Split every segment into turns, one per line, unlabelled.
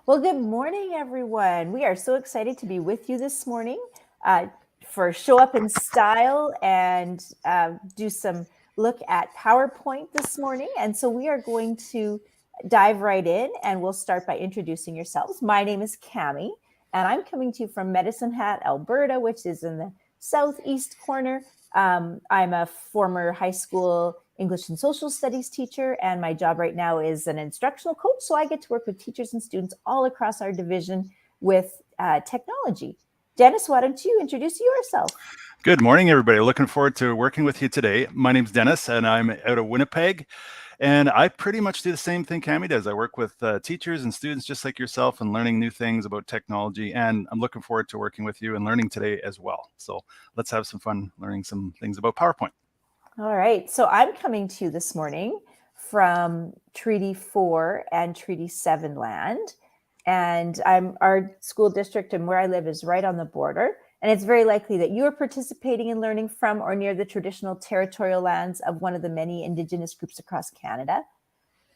Well, good morning, everyone. We are so excited to be with you this morning for Show Up in Style and do some look at PowerPoint this morning. And so we are going to dive right in, and we'll start by introducing yourselves. My name is Cami, and I'm coming to you from Medicine Hat, Alberta, which is in the southeast corner. I'm a former high school English and social studies teacher, and my job right now is an instructional coach. So I get to work with teachers and students all across our division with technology. Dennis, why don't you introduce yourself?
Good morning, everybody. Looking forward to working with you today. My name's Dennis, and I'm out of Winnipeg. And I pretty much do the same thing Cami does. I work with teachers and students just like yourself and learning new things about technology. And I'm looking forward to working with you and learning today as well. So let's have some fun learning some things about PowerPoint.
All right. So I'm coming to you this morning from Treaty 4 and Treaty 7 land. And our school district and where I live is right on the border. And it's very likely that you are participating in learning from or near the traditional territorial lands of one of the many Indigenous groups across Canada.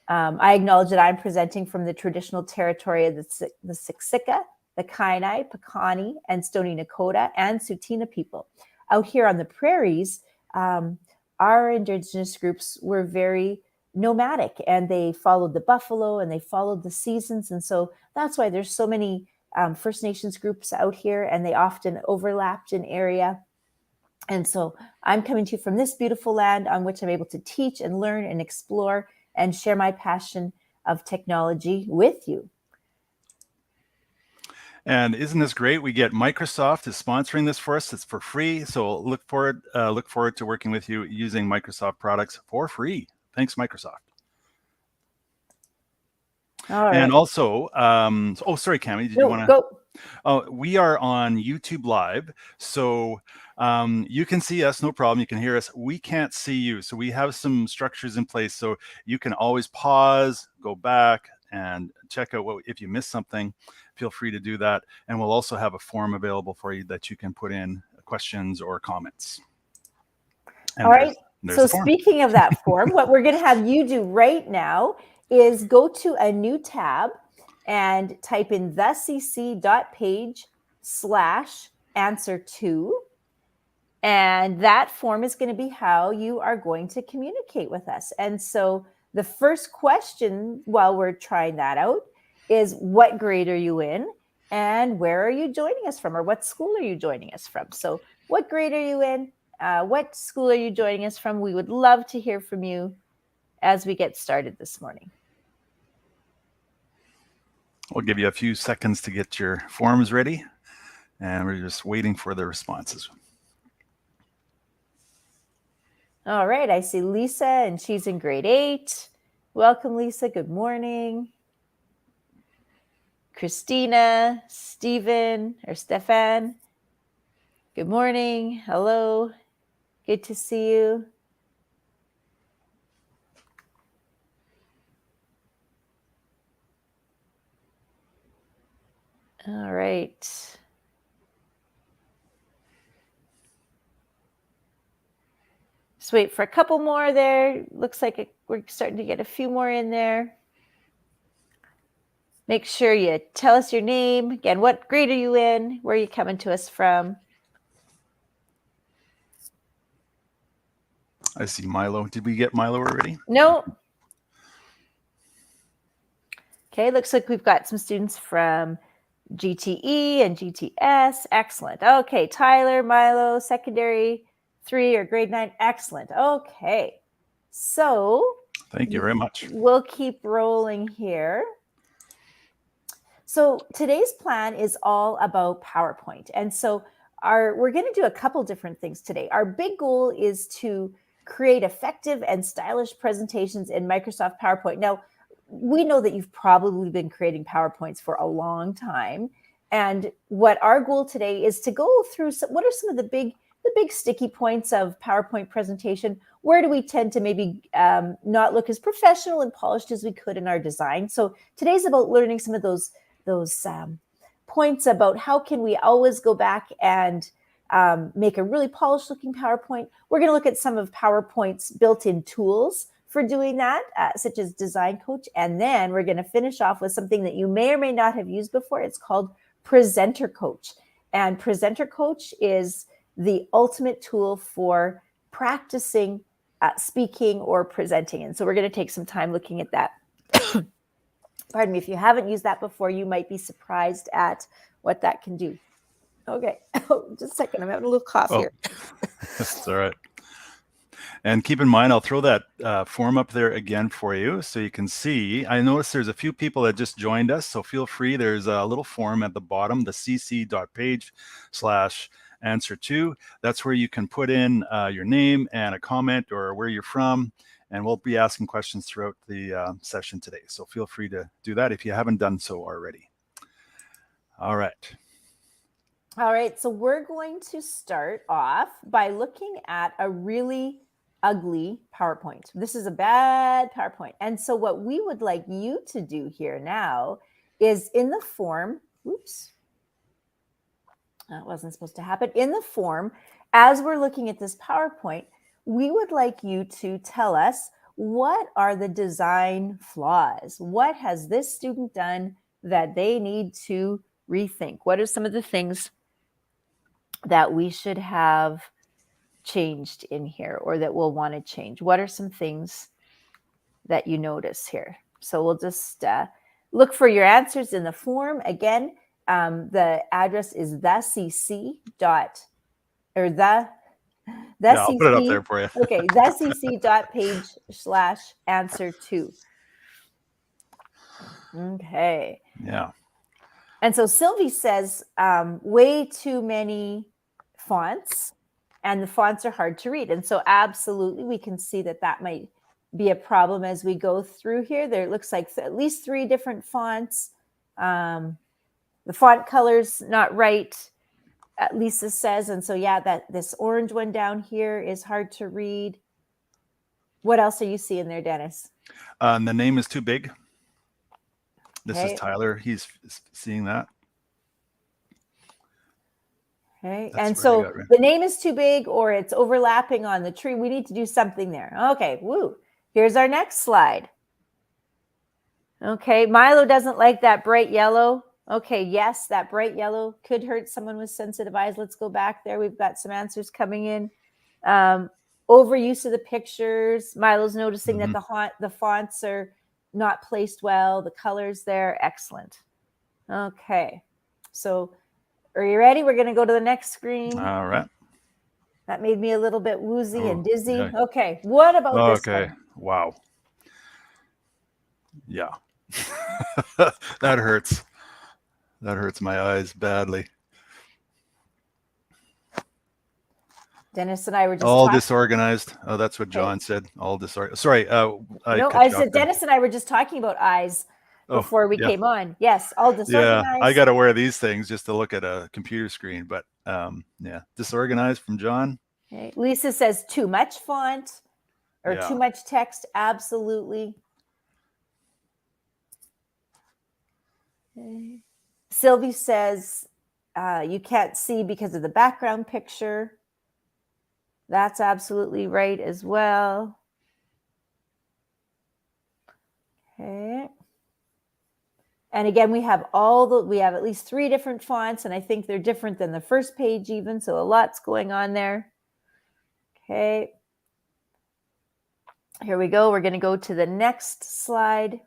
I acknowledge that I'm presenting from the traditional territory of the Siksika, the Kainai, Piikani, and Stoney Nakoda, and Tsuut'ina people. Out here on the prairies, our Indigenous groups were very nomadic, and they followed the buffalo and they followed the seasons. And so that's why there's so many First Nations groups out here, and they often overlapped in area. And so I'm coming to you from this beautiful land on which I'm able to teach and learn and explore and share my passion of technology with you.
And isn't this great? We get Microsoft is sponsoring this for us. It's for free. So look forward to working with you using Microsoft products for free. Thanks, Microsoft.
All right.
And also, sorry, Cami, did you want to
go?
Oh, we are on YouTube Live, so you can see us, no problem. You can hear us. We can't see you, so we have some structures in place, so you can always pause, go back, and check out if you missed something. Feel free to do that, and we'll also have a form available for you that you can put in questions or comments. And
all right.
there's
So speaking of that form, what we're going to have you do right now is go to a new tab and type in thecc.page/answer2. And that form is going to be how you are going to communicate with us. And so the first question while we're trying that out is, what grade are you in? And where are you joining us from? Or what school are you joining us from? So what grade are you in? What school are you joining us from? We would love to hear from you as we get started this morning.
We'll give you a few seconds to get your forms ready, and we're just waiting for the responses.
All right, I see Lisa, and she's in grade 8. Welcome, Lisa. Good morning. Christina, Stephen, or Stefan. Good morning. Hello. Good to see you. All right. Just wait for a couple more there. Looks like we're starting to get a few more in there. Make sure you tell us your name. Again, what grade are you in? Where are you coming to us from?
I see Milo. Did we get Milo already?
No. Okay, looks like we've got some students from GTE and GTS. Excellent. Okay, Tyler, Milo, secondary 3 or grade 9. Excellent. Okay. So
thank you very much.
We'll keep rolling here. So today's plan is all about PowerPoint. And so we're going to do a couple different things today. Our big goal is to create effective and stylish presentations in Microsoft PowerPoint. Now, we know that you've probably been creating PowerPoints for a long time. And what our goal today is to go through what are some of the big sticky points of PowerPoint presentation. Where do we tend to maybe not look as professional and polished as we could in our design? So today's about learning some of those points about how can we always go back and make a really polished looking PowerPoint. We're going to look at some of PowerPoint's built-in tools for doing that, such as Design Coach. And then we're going to finish off with something that you may or may not have used before. It's called Presenter Coach. And Presenter Coach is the ultimate tool for practicing speaking or presenting. And so we're going to take some time looking at that. Pardon me, if you haven't used that before, you might be surprised at what that can do. Okay, just a second. I'm having a little cough here.
That's all right. And keep in mind, I'll throw that form up there again for you so you can see. I noticed there's a few people that just joined us, so feel free. There's a little form at the bottom, the cc.page/answer2. That's where you can put in your name and a comment or where you're from. And we'll be asking questions throughout the session today. So feel free to do that if you haven't done so already. All right.
All right, so we're going to start off by looking at a really ugly PowerPoint. This is a bad PowerPoint. And so what we would like you to do here now is in the form, oops, that wasn't supposed to happen. In the form, as we're looking at this PowerPoint, we would like you to tell us what are the design flaws? What has this student done that they need to rethink? What are some of the things that we should have changed in here or that we'll want to change? What are some things that you notice here? So we'll just look for your answers in the form. Again, the address is
I'll put it up there for you.
Okay, thecc.page/answer2. Okay.
Yeah.
And so Sylvie says way too many fonts, and the fonts are hard to read. And so absolutely, we can see that that might be a problem as we go through here. There looks like at least 3 different fonts. The font color's not right, Lisa says. And so, yeah, that this orange one down here is hard to read. What else are you seeing there, Dennis?
The name is too big. This is Tyler. He's seeing that.
Okay. And so the name is too big or it's overlapping on the tree. We need to do something there. Okay. Woo. Here's our next slide. Okay. Milo doesn't like that bright yellow. Okay. Yes, that bright yellow could hurt someone with sensitive eyes. Let's go back there. We've got some answers coming in. Overuse of the pictures. Milo's noticing that the fonts are not placed well. The colors there, excellent. Okay, so are you ready? We're going to go to the next screen.
All right.
That made me a little bit woozy and dizzy. Yeah. Okay, what about this one?
Wow. Yeah. That hurts. That hurts my eyes badly.
Dennis and I were just
all disorganized. Oh, that's what John said. All disorganized. Sorry.
I said Dennis and I were just talking about eyes before we came on. Yes, all disorganized.
Yeah, I got to wear these things just to look at a computer screen. But yeah, disorganized from John.
Okay. Lisa says too much font or too much text. Absolutely. Okay. Sylvie says you can't see because of the background picture. That's absolutely right as well. Okay. And again, we have at least 3 different fonts, and I think they're different than the first page even, so a lot's going on there. Okay. Here we go. We're going to go to the next slide.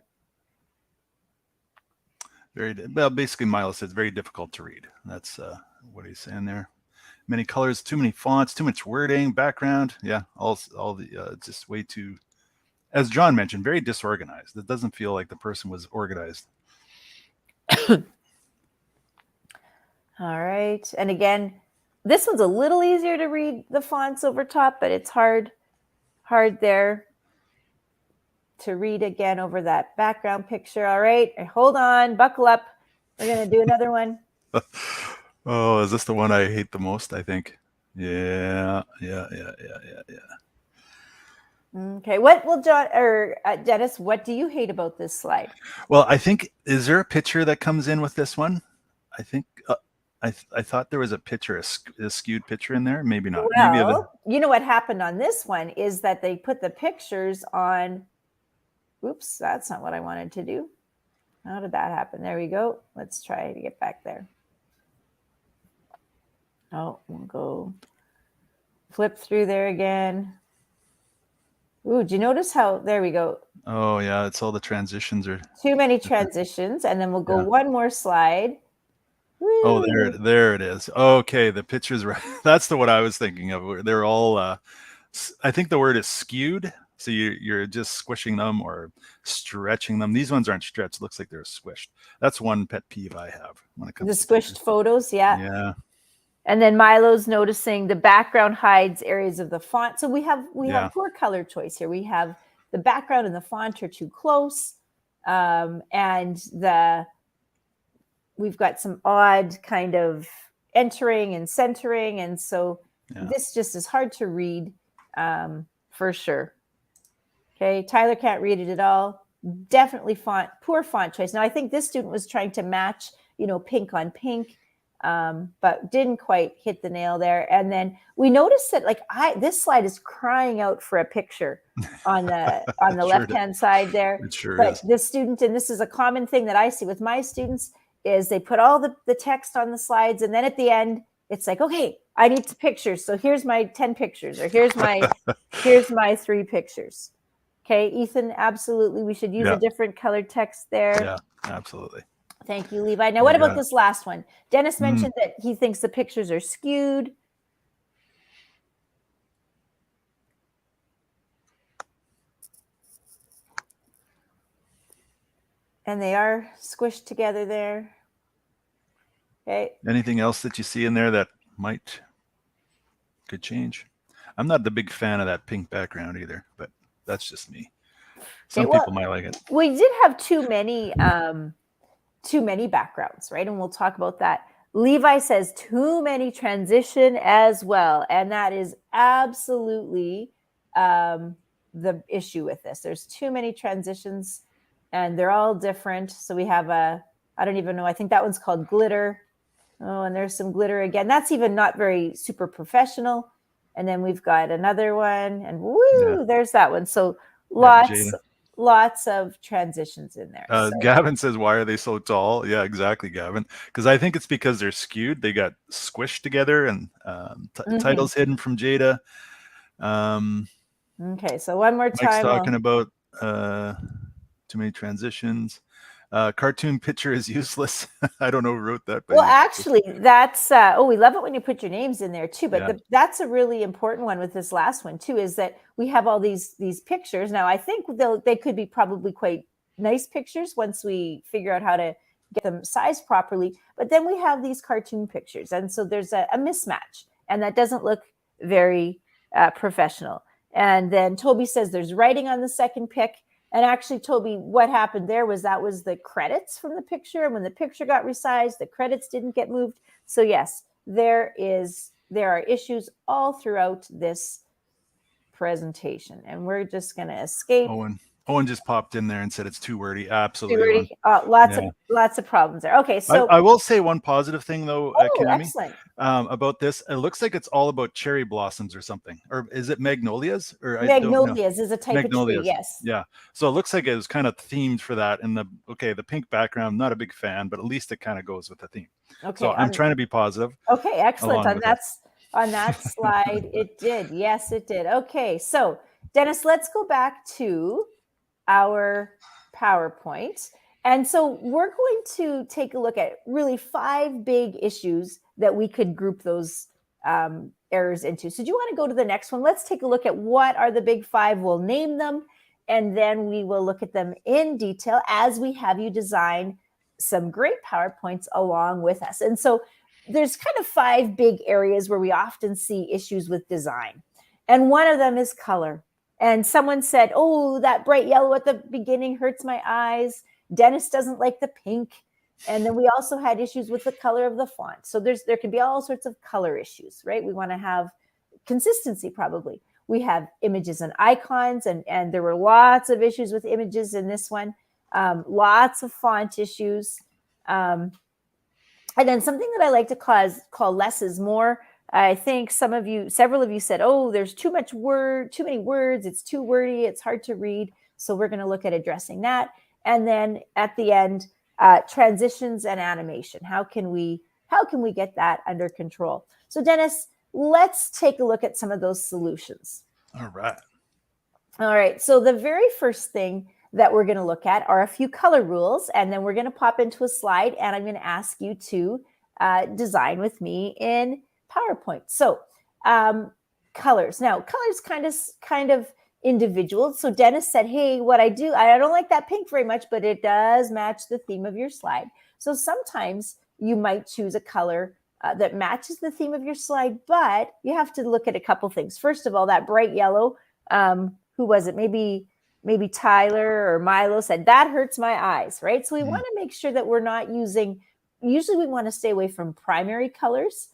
Basically, Milo says very difficult to read. That's what he's saying there. Many colors, too many fonts, too much wording, background. Yeah, all the just way too, as John mentioned, very disorganized. It doesn't feel like the person was organized.
All right. And again, this one's a little easier to read the fonts over top, but it's hard there to read again over that background picture. All right. Hold on. Buckle up. We're going to do another one.
Oh, is this the one I hate the most? I think. Yeah.
Okay. What will John or Dennis? What do you hate about this slide?
Well, I think is there a picture that comes in with this one? I think. I thought there was a picture, a skewed picture in there. Maybe not. Maybe
Well, you know what happened on this one is that they put the pictures on. Oops, that's not what I wanted to do. How did that happen? There we go. Let's try to get back there. Oh, we'll go flip through there again. Ooh, do you notice how, there we go.
Oh yeah, it's all the transitions are
too many transitions. And then we'll go
Yeah.
one more slide. Woo.
Oh, there it is. Okay, the picture's right. That's the what I was thinking of. They're all I think the word is skewed. So you're just squishing them or stretching them. These ones aren't stretched. Looks like they're squished. That's one pet peeve I have when it comes
The
to
squished
pictures.
photos, yeah.
Yeah.
And then Milo's noticing the background hides areas of the font. So we have
Yeah.
poor color choice here. We have the background and the font are too close, and we've got some odd kind of entering and centering, and so this just is hard to read, for sure. Okay, Tyler can't read it at all. Definitely poor font choice. Now I think this student was trying to match, pink on pink, but didn't quite hit the nail there. And then we noticed that this slide is crying out for a picture on the
Sure
left-hand side there.
It sure
But
is.
this student, and this is a common thing that I see with my students, is they put all the text on the slides, and then at the end, it's like, okay, I need pictures. So here's my 10 pictures, or here's my 3 pictures. Okay, Ethan, absolutely. We should use a different colored text there.
Yeah, absolutely.
Thank you, Levi. Now, what about this last one? Dennis mentioned that he thinks the pictures are skewed. And they are squished together there. Okay.
Anything else that you see in there that could change? I'm not the big fan of that pink background either, but that's just me. Some people might like it.
We did have too many backgrounds, right? And we'll talk about that. Levi says too many transition as well. And that is absolutely the issue with this. There's too many transitions and they're all different. So we have I don't even know, I think that one's called glitter. Oh, and there's some glitter again. That's even not very super professional. And then we've got another one and woo, there's that one. So lots of transitions in there.
Gavin says, why are they so tall? Yeah, exactly, Gavin. Because I think it's because they're skewed. They got squished together and titles hidden from Jada.
Okay, so one more time.
Mike's talking about too many transitions. Cartoon picture is useless. I don't know who wrote that. But
well, actually, that's we love it when you put your names in there too. But that's a really important one with this last one too. Is that we have all these pictures now. I think they could be probably quite nice pictures once we figure out how to get them sized properly. But then we have these cartoon pictures, and so there's a mismatch, and that doesn't look very professional. And then Toby says there's writing on the second pic. And actually, Toby, what happened there was that was the credits from the picture. And when the picture got resized, the credits didn't get moved. So yes, there are issues all throughout this presentation. And we're just going to escape.
Owen just popped in there and said it's too wordy. Absolutely.
Too wordy. Lots of problems there. Okay, so
I will say one positive thing though, Kanami,
excellent.
About this. It looks like it's all about cherry blossoms or something. Or is it magnolias? Or
magnolias is a type of tree. Yes.
Yeah. So it looks like it was kind of themed for that. And the pink background, not a big fan, but at least it kind of goes with the theme. Okay. So I'm trying to be positive.
Okay, excellent. On that slide, it did. Yes, it did. Okay, so Dennis, let's go back to our PowerPoint. And so we're going to take a look at really 5 big issues that we could group those errors into. So do you want to go to the next one? Let's take a look at what are the big 5. We'll name them, and then we will look at them in detail as we have you design some great PowerPoints along with us. And so there's kind of 5 big areas where we often see issues with design. And one of them is color. And someone said, oh, that bright yellow at the beginning hurts my eyes. Dennis doesn't like the pink. And then we also had issues with the color of the font. So there can be all sorts of color issues, right? We want to have consistency probably. We have images and icons, and there were lots of issues with images in this one. Lots of font issues. And then something that I like to call less is more. I think several of you said, oh, there's too many words, it's too wordy, it's hard to read. So we're going to look at addressing that. And then at the end, transitions and animation. How can we get that under control? So Dennis, let's take a look at some of those solutions.
All right.
All right. So the very first thing that we're going to look at are a few color rules, and then we're going to pop into a slide, and I'm going to ask you to design with me in PowerPoint. So colors. Now, colors kind of individual. So Dennis said, hey, what I don't like that pink very much, but it does match the theme of your slide. So sometimes you might choose a color that matches the theme of your slide, but you have to look at a couple things. First of all, that bright yellow, who was it? Maybe Tyler or Milo said, that hurts my eyes, right? So we want to make sure that we're not using, usually we want to stay away from primary colors.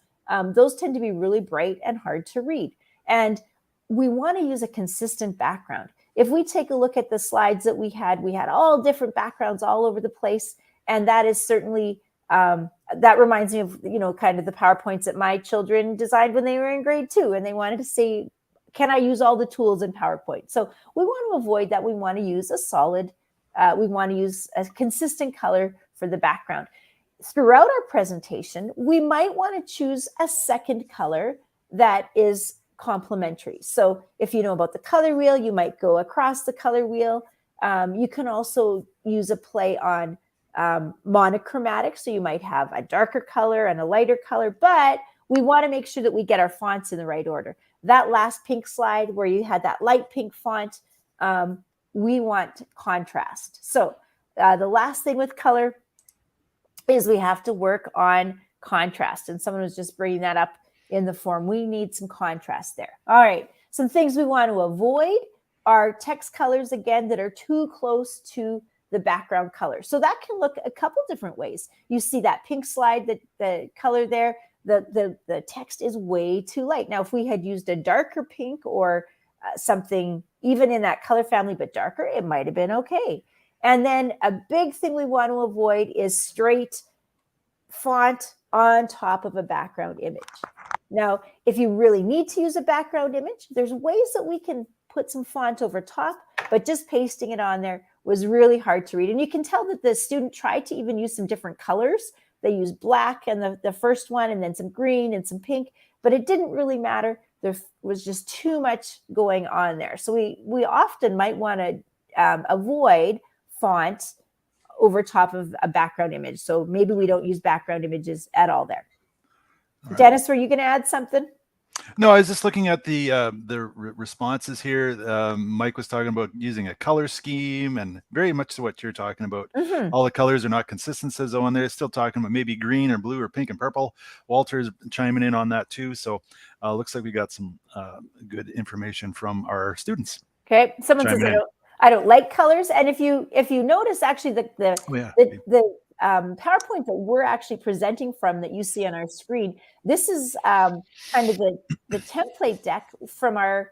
Those tend to be really bright and hard to read. And we want to use a consistent background. If we take a look at the slides that we had all different backgrounds all over the place. And that is certainly, that reminds me of, kind of the PowerPoints that my children designed when they were in grade 2. And they wanted to say, can I use all the tools in PowerPoint? So we want to avoid that. We want to use we want to use a consistent color for the background. Throughout our presentation, we might want to choose a second color that is complementary. So if you know about the color wheel, you might go across the color wheel. You can also use a play on monochromatic. So you might have a darker color and a lighter color, but we want to make sure that we get our fonts in the right order. That last pink slide where you had that light pink font, we want contrast. So the last thing with color is we have to work on contrast. And someone was just bringing that up in the form. We need some contrast there. All right. Some things we want to avoid are text colors, again, that are too close to the background color. So that can look a couple different ways. You see that pink slide, the color there, the text is way too light. Now, if we had used a darker pink or something even in that color family, but darker, it might have been okay. And then a big thing we want to avoid is straight font on top of a background image. Now, if you really need to use a background image, there's ways that we can put some font over top, but just pasting it on there was really hard to read. And you can tell that the student tried to even use some different colors. They used black and the first one, and then some green and some pink, but it didn't really matter. There was just too much going on there. So we often might want to avoid font over top of a background image. So maybe we don't use background images at all there. All right. Dennis, were you going to add something?
No, I was just looking at the responses here. Mike was talking about using a color scheme, and very much to what you're talking about. Mm-hmm. All the colors are not consistent, says Owen. They're still talking about maybe green or blue or pink and purple. Walter's chiming in on that too. So looks like we got some good information from our students.
Okay, someone says I don't like colors, and if you notice, actually the PowerPoint that we're actually presenting from that you see on our screen, this is kind of the template deck from our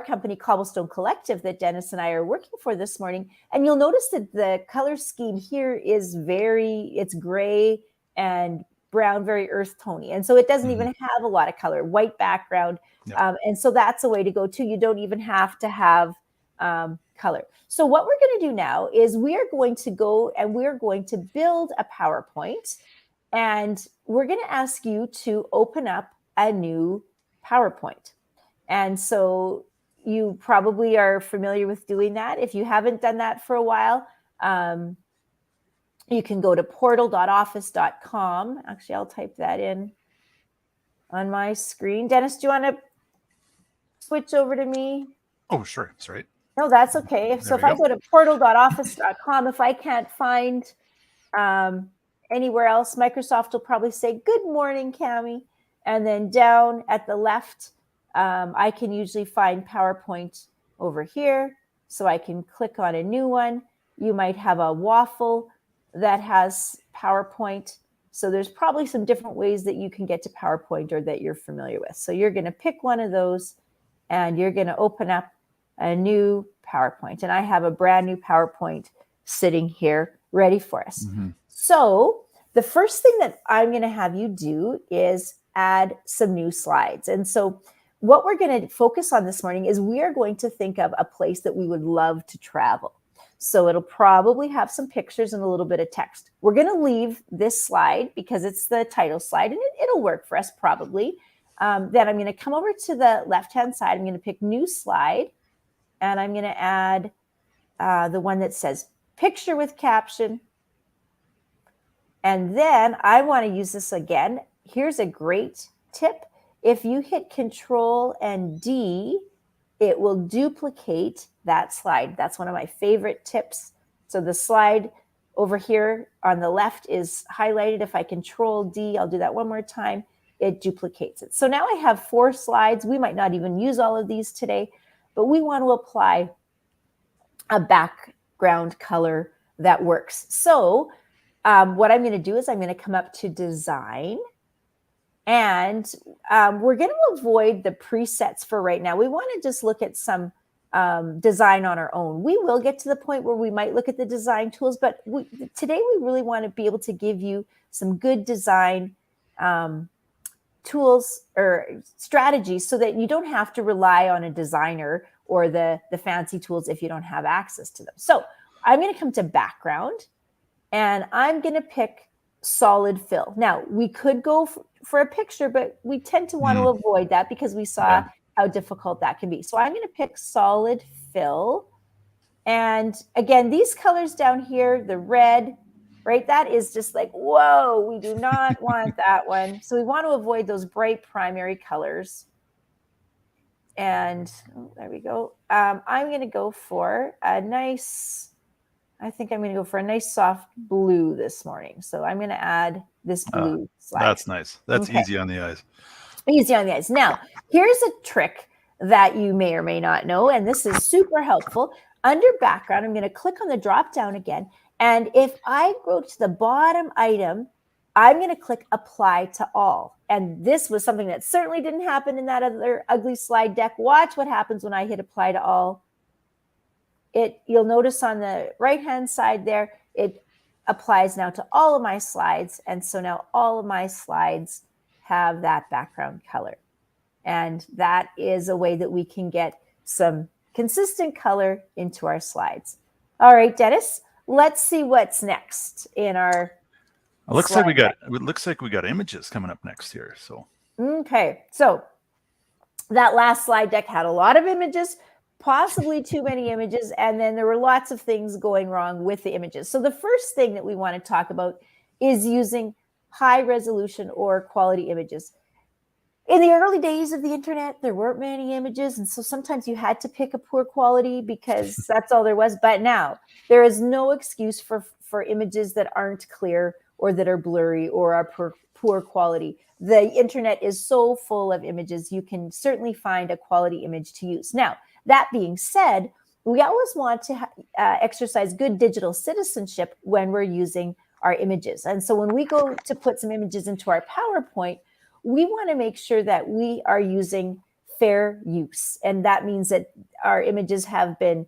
company Cobblestone Collective that Dennis and I are working for this morning. And you'll notice that the color scheme here is it's gray and brown, very earth tony. And so it doesn't even have a lot of color, white background. Yeah. And so that's a way to go too. You don't even have to have color. So what we're going to do now is we are going to go and we're going to build a PowerPoint, and we're going to ask you to open up a new PowerPoint. And so you probably are familiar with doing that. If you haven't done that for a while, you can go to portal.office.com. Actually, I'll type that in on my screen. Dennis, do you want to switch over to me?
Oh, sure. That's right.
No, that's okay. So if I go to portal.office.com, if I can't find anywhere else, Microsoft will probably say, good morning, Cami. And then down at the left, I can usually find PowerPoint over here. So I can click on a new one. You might have a waffle that has PowerPoint. So there's probably some different ways that you can get to PowerPoint or that you're familiar with. So you're going to pick one of those and you're going to open up a new PowerPoint. And I have a brand new PowerPoint sitting here ready for us. Mm-hmm. So the first thing that I'm going to have you do is add some new slides. And so what we're going to focus on this morning is we are going to think of a place that we would love to travel. So it'll probably have some pictures and a little bit of text. We're going to leave this slide because it's the title slide, and it'll work for us probably. Then I'm going to come over to the left-hand side. I'm going to pick new slide, and I'm going to add the one that says picture with caption. And then I want to use this again. Here's a great tip. If you hit Control and D, it will duplicate that slide. That's one of my favorite tips. So the slide over here on the left is highlighted. If I Control D, I'll do that one more time, it duplicates it. So now I have 4 slides. We might not even use all of these today, but we want to apply a background color that works. So what I'm going to do is I'm going to come up to Design, and we're going to avoid the presets for right now. We want to just look at some design on our own. We will get to the point where we might look at the design tools, but today we really want to be able to give you some good design tools or strategies so that you don't have to rely on a designer or the fancy tools if you don't have access to them. So I'm going to come to background, and I'm going to pick solid fill. Now, we could go for a picture, but we tend to want to avoid that because we saw how difficult that can be. So I'm going to pick solid fill. And again, these colors down here, the red, right? That is just like, whoa, we do not want that one. So we want to avoid those bright primary colors. And there we go. I'm going to go for a nice, I think I'm going to go for a nice soft blue this morning. So I'm going to add this blue slide.
That's nice. That's easy on the eyes.
Easy on the eyes. Now, here's a trick that you may or may not know, and this is super helpful. Under background, I'm going to click on the drop down again. And if I go to the bottom item, I'm going to click apply to all. And this was something that certainly didn't happen in that other ugly slide deck. Watch what happens when I hit apply to all. You'll notice on the right-hand side there, it applies now to all of my slides. And so now all of my slides have that background color. And that is a way that we can get some consistent color into our slides. All right, Dennis, let's see what's next in our
It looks like we got images coming up next here. So
okay, so that last slide deck had a lot of images, possibly too many images, and then there were lots of things going wrong with the images. So the first thing that we want to talk about is using high resolution or quality images. In the early days of the internet, there weren't many images, and so sometimes you had to pick a poor quality because that's all there was. But now there is no excuse for images that aren't clear or that are blurry or are poor quality. The internet is so full of images, you can certainly find a quality image to use. Now, that being said, we always want to exercise good digital citizenship when we're using our images. And so when we go to put some images into our PowerPoint, we want to make sure that we are using fair use. And that means that our images have been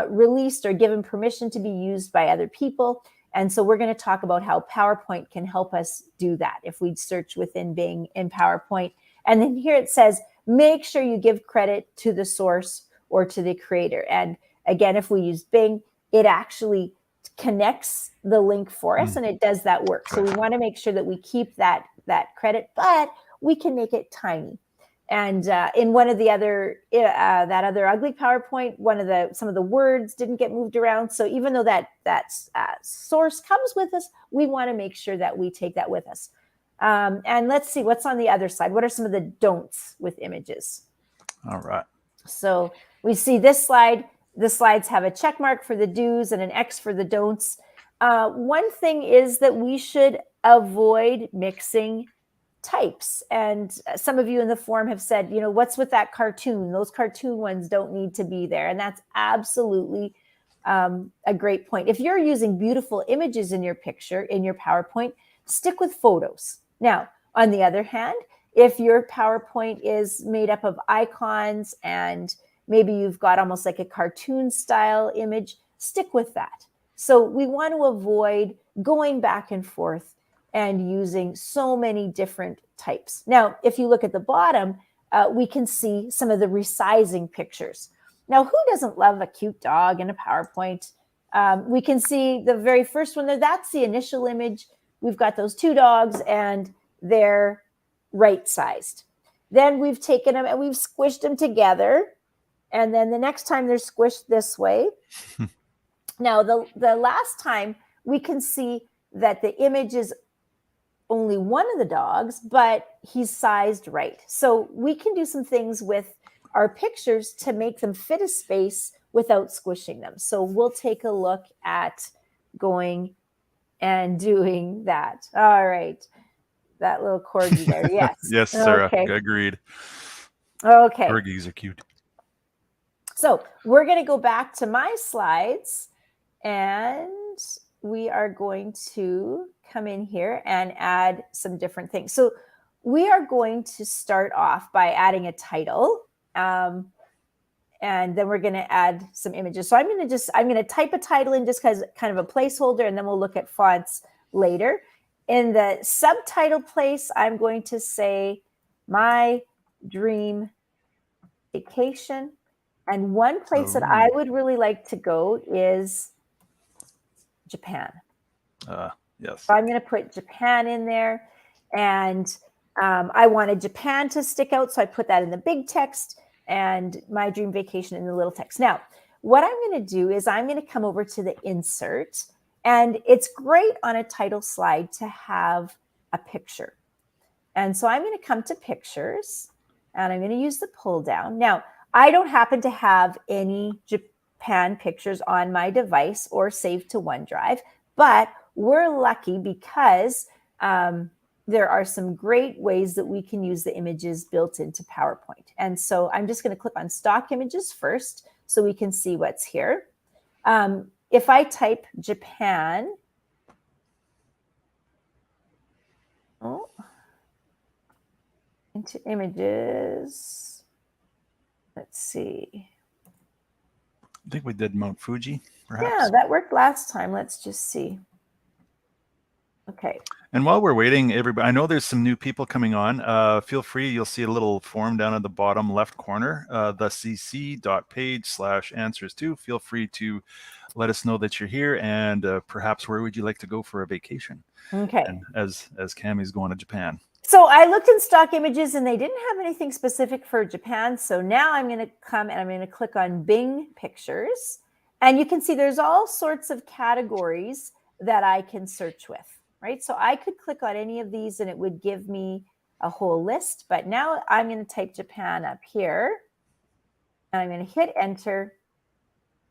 released or given permission to be used by other people. And so we're going to talk about how PowerPoint can help us do that if we search within Bing in PowerPoint. And then here it says, make sure you give credit to the source or to the creator. And again, if we use Bing, it actually connects the link for us and it does that work. So we want to make sure that we keep that credit, but we can make it tiny. And in one of the other, that other ugly PowerPoint, some of the words didn't get moved around. So even though that source comes with us, we want to make sure that we take that with us. And let's see what's on the other side. What are some of the don'ts with images?
All right.
So we see this slide. The slides have a check mark for the do's and an X for the don'ts. One thing is that we should avoid mixing types. And some of you in the forum have said, what's with that cartoon? Those cartoon ones don't need to be there. And that's absolutely a great point. If you're using beautiful images in your picture, in your PowerPoint, stick with photos. Now, on the other hand, if your PowerPoint is made up of icons and maybe you've got almost like a cartoon style image, stick with that. So we want to avoid going back and forth and using so many different types. Now, if you look at the bottom, we can see some of the resizing pictures. Now, who doesn't love a cute dog in a PowerPoint? We can see the very first one there. That's the initial image. We've got those two dogs and they're right-sized. Then we've taken them and we've squished them together. And then the next time they're squished this way. Now, the last time we can see that the image is only one of the dogs, but he's sized right. So we can do some things with our pictures to make them fit a space without squishing them. So we'll take a look at going and doing that. All right. That little corgi there. Yes.
Yes, Sarah.
Okay.
Agreed.
Okay.
Corgis are cute.
So we're going to go back to my slides and we are going to come in here and add some different things. So we are going to start off by adding a title. And then we're going to add some images. So I'm going to type a title in just because kind of a placeholder, and then we'll look at fonts later. In the subtitle place, I'm going to say my dream vacation. And one place that I would really like to go is Japan.
Yes.
So I'm going to put Japan in there. And I wanted Japan to stick out, so I put that in the big text and my dream vacation in the little text. Now, what I'm going to do is I'm going to come over to the insert, and it's great on a title slide to have a picture. And so I'm going to come to pictures, and I'm going to use the pull down. Now, I don't happen to have any Japan pictures on my device or saved to OneDrive, but we're lucky because there are some great ways that we can use the images built into PowerPoint. And so I'm just going to click on stock images first so we can see what's here. If I type Japan, into images, let's see.
I think we did Mount Fuji, perhaps.
Yeah, that worked last time. Let's just see. Okay.
And while we're waiting, everybody, I know there's some new people coming on. Feel free, you'll see a little form down at the bottom left corner, the cc.page/answers2. Feel free to let us know that you're here and perhaps where would you like to go for a vacation?
Okay.
And as Cammie's going to Japan.
So I looked in stock images and they didn't have anything specific for Japan. So now I'm going to come and I'm going to click on Bing Pictures. And you can see there's all sorts of categories that I can search with, right? So I could click on any of these and it would give me a whole list. But now I'm going to type Japan up here. And I'm going to hit enter.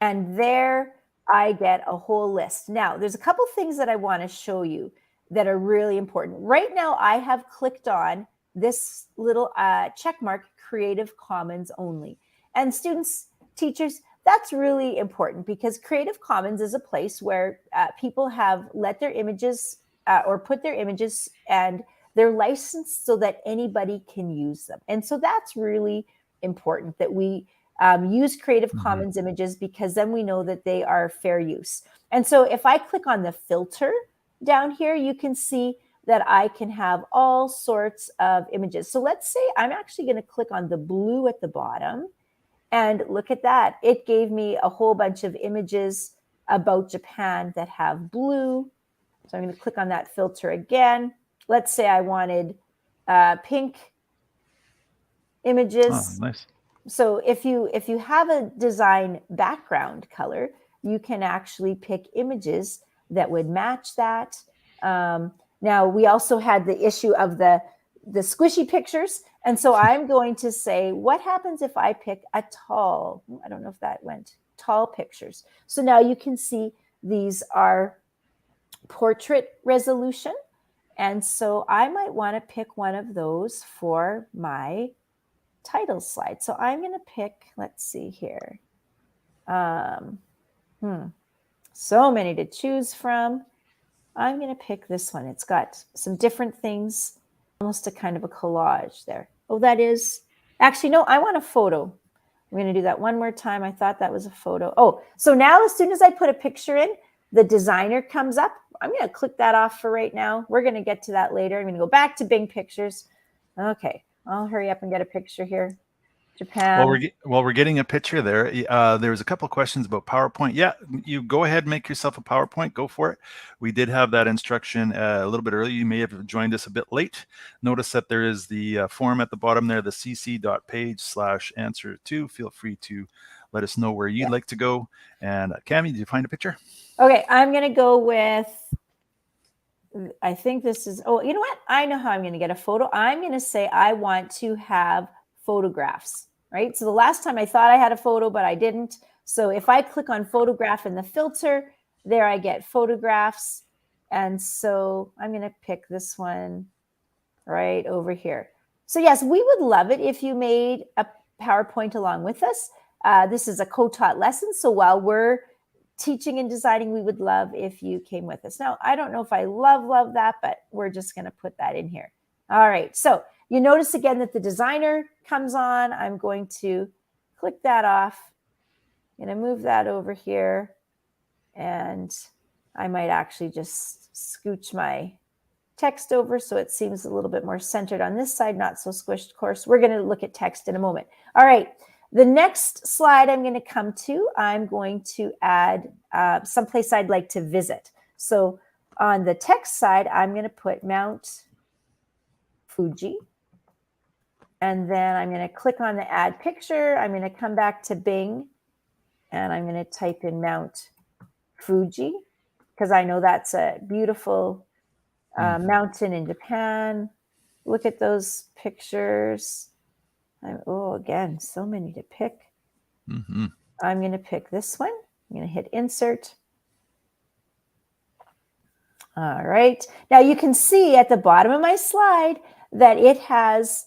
And there I get a whole list. Now, there's a couple things that I want to show you that are really important. Right now, I have clicked on this little check mark, Creative Commons only. And students, teachers, that's really important because Creative Commons is a place where people have let their images or put their images and they're licensed so that anybody can use them. And so that's really important that we use Creative Commons images because then we know that they are fair use. And so if I click on the filter down here, you can see that I can have all sorts of images. So let's say I'm actually going to click on the blue at the bottom and look at that. It gave me a whole bunch of images about Japan that have blue. So I'm going to click on that filter again. Let's say I wanted pink images.
Oh, nice.
So if you have a design background color, you can actually pick images that would match that. Now, we also had the issue of the squishy pictures. And so I'm going to say, what happens if I pick a tall, I don't know if that went, tall pictures. So now you can see these are portrait resolution. And so I might want to pick one of those for my title slide. So I'm going to pick, let's see here. So many to choose from. I'm going to pick this one. It's got some different things, almost a kind of a collage there. Oh, that is, actually, no, I want a photo. I'm going to do that one more time. I thought that was a photo. Oh, so now as soon as I put a picture in, the designer comes up, I'm going to click that off for right now. We're going to get to that later. I'm going to go back to Bing Pictures. Okay, I'll hurry up and get a picture here. Japan.
While we're getting a picture there, there was a couple of questions about PowerPoint. Yeah, you go ahead and make yourself a PowerPoint. Go for it. We did have that instruction a little bit earlier. You may have joined us a bit late. Notice that there is the form at the bottom there, the cc.page/answer2. Feel free to let us know where you'd like to go. And Cami, did you find a picture?
Okay, I'm going to go with, I think this is, oh, you know what? I know how I'm going to get a photo. I'm going to say I want to have photographs, right? So the last time I thought I had a photo, but I didn't. So if I click on photograph in the filter, there I get photographs. And so I'm going to pick this one right over here. So yes, we would love it if you made a PowerPoint along with us. This is a co-taught lesson. So while we're teaching and designing, we would love if you came with us. Now, I don't know if I love that, but we're just going to put that in here. All right. So you notice again that the designer comes on. I'm going to click that off. I'm going to move that over here. And I might actually just scooch my text over so it seems a little bit more centered on this side, not so squished. Of course, we're going to look at text in a moment. All right. The next slide I'm going to come to, I'm going to add someplace I'd like to visit. So on the text side, I'm going to put Mount Fuji. And then I'm going to click on the add picture. I'm going to come back to Bing and I'm going to type in Mount Fuji because I know that's a beautiful mountain in Japan. Look at those pictures. Oh, again, so many to pick. I'm going to pick this one. I'm going to hit insert. All right. Now you can see at the bottom of my slide that it has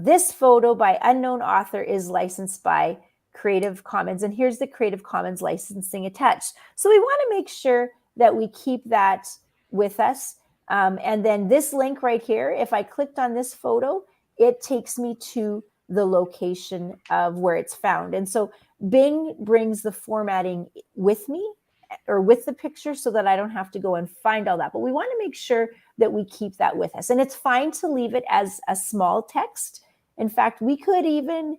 this photo by unknown author is licensed by Creative Commons. And here's the Creative Commons licensing attached. So we want to make sure that we keep that with us. And then this link right here, if I clicked on this photo, it takes me to the location of where it's found. And so Bing brings the formatting with me or with the picture so that I don't have to go and find all that. But we want to make sure that we keep that with us. And it's fine to leave it as a small text. In fact, we could even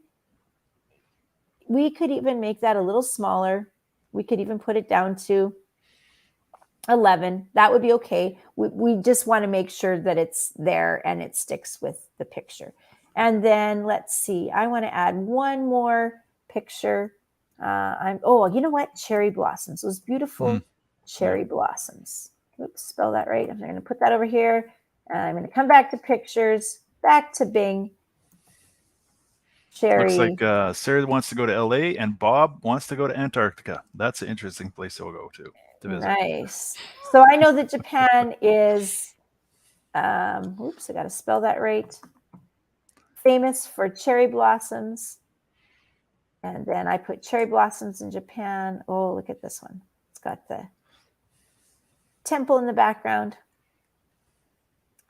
make that a little smaller. We could even put it down to 11. That would be okay. We just want to make sure that it's there and it sticks with the picture. And then let's see, I want to add one more picture. You know what? Cherry blossoms, those beautiful cherry blossoms. Oops, spell that right. I'm going to put that over here. And I'm going to come back to pictures, back to Bing. Cherry.
Looks like Sarah wants to go to LA and Bob wants to go to Antarctica. That's an interesting place to go to visit.
Nice. So I know that Japan is, oops, I got to spell that right. Famous for cherry blossoms. And then I put cherry blossoms in Japan. Oh, look at this one. It's got the temple in the background.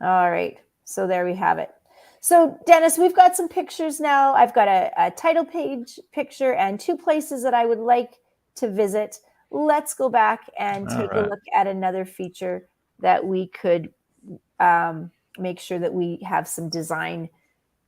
All right. So there we have it. So Dennis, we've got some pictures now. I've got a title page picture and 2 places that I would like to visit. Let's go back and take a look at another feature that we could make sure that we have some design